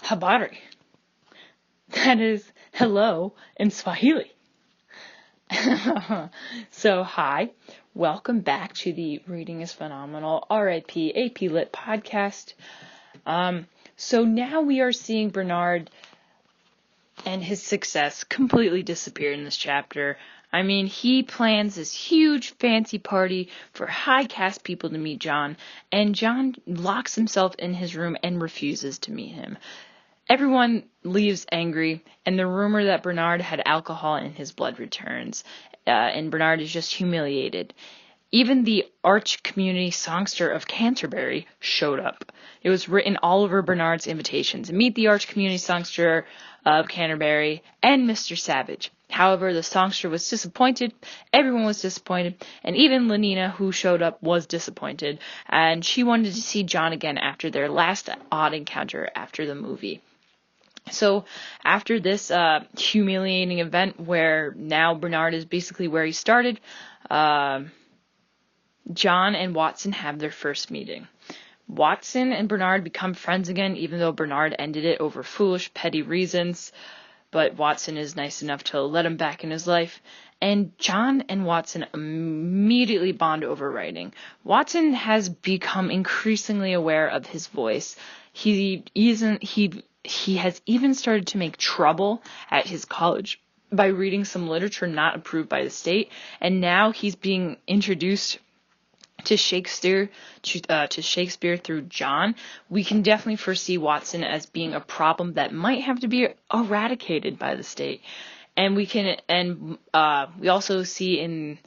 habari. That is hello in Swahili. So, hi. Welcome back to the Reading is Phenomenal RIP AP Lit podcast. So now we are seeing Bernard and his success completely disappear in this chapter. I mean, he plans this huge fancy party for high caste people to meet John, and John locks himself in his room and refuses to meet him. Everyone leaves angry, and the rumor that Bernard had alcohol in his blood returns, and Bernard is just humiliated. Even the arch community songster of Canterbury showed up. It was written all over Bernard's invitations. Meet the arch community songster of Canterbury and Mr. Savage. However, the songster was disappointed. Everyone was disappointed. And even Lenina, who showed up, was disappointed. And she wanted to see John again after their last odd encounter after the movie. So after this humiliating event where now Bernard is basically where he started, John and Watson have their first meeting. Watson and Bernard become friends again, even though Bernard ended it over foolish, petty reasons. But Watson is nice enough to let him back in his life. And John and Watson immediately bond over writing. Watson has become increasingly aware of his voice. He has even started to make trouble at his college by reading some literature not approved by the state. And now he's being introduced to Shakespeare through John. We can definitely foresee Watson as being a problem that might have to be eradicated by the state. And we also see in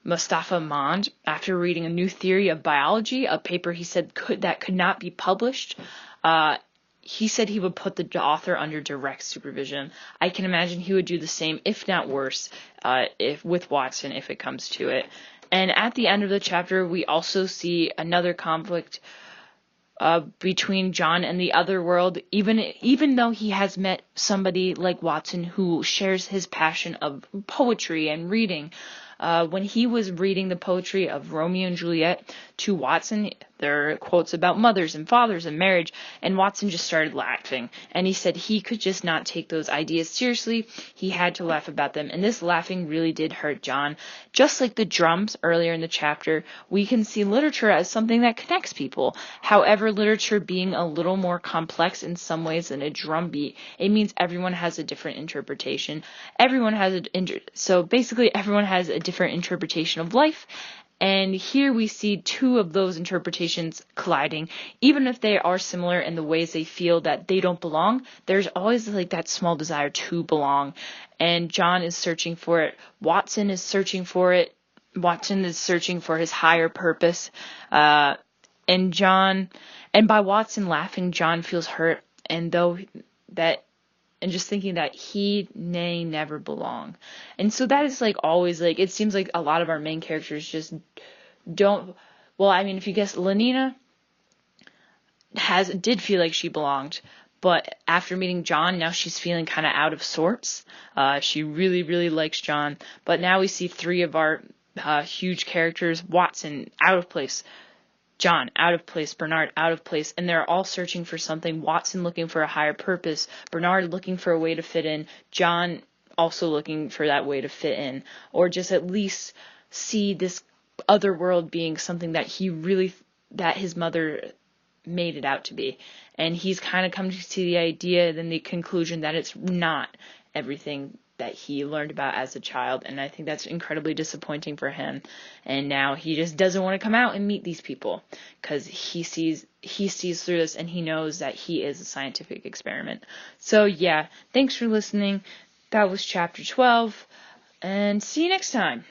Mustafa Mond, after reading a new theory of biology, a paper he said could not be published, he said he would put the author under direct supervision. I can imagine he would do the same, if not worse, with Watson if it comes to it. And at the end of the chapter, we also see another conflict between John and the other world, even though he has met somebody like Watson who shares his passion of poetry and reading. When he was reading the poetry of Romeo and Juliet to Watson, there are quotes about mothers and fathers and marriage, and Watson just started laughing. And he said he could just not take those ideas seriously. He had to laugh about them, and this laughing really did hurt John. Just like the drums earlier in the chapter, we can see literature as something that connects people. However, literature being a little more complex in some ways than a drum beat, it means everyone has a different interpretation. So basically everyone has a different interpretation of life. And here we see two of those interpretations colliding. Even if they are similar in the ways they feel that they don't belong, there's always like that small desire to belong. And John is searching for it. Watson is searching for it. Watson is searching for his higher purpose. And by Watson laughing, John feels hurt. And just thinking that he may never belong. And so that is like always like, it seems like a lot of our main characters just don't, well, I mean, if you guess, Lenina did feel like she belonged, but after meeting John, now she's feeling kind of out of sorts. She really, really likes John, but now we see three of our huge characters: Watson, out of place; John, out of place; Bernard, out of place, and they're all searching for something. Watson looking for a higher purpose, Bernard looking for a way to fit in, John also looking for that way to fit in, or just at least see this other world being something that that his mother made it out to be. And he's kind of come to the idea, then the conclusion that it's not everything that he learned about as a child, and I think that's incredibly disappointing for him. And now he just doesn't want to come out and meet these people because he sees through this, and he knows that he is a scientific experiment. So yeah, thanks for listening. That was chapter 12, and see you next time.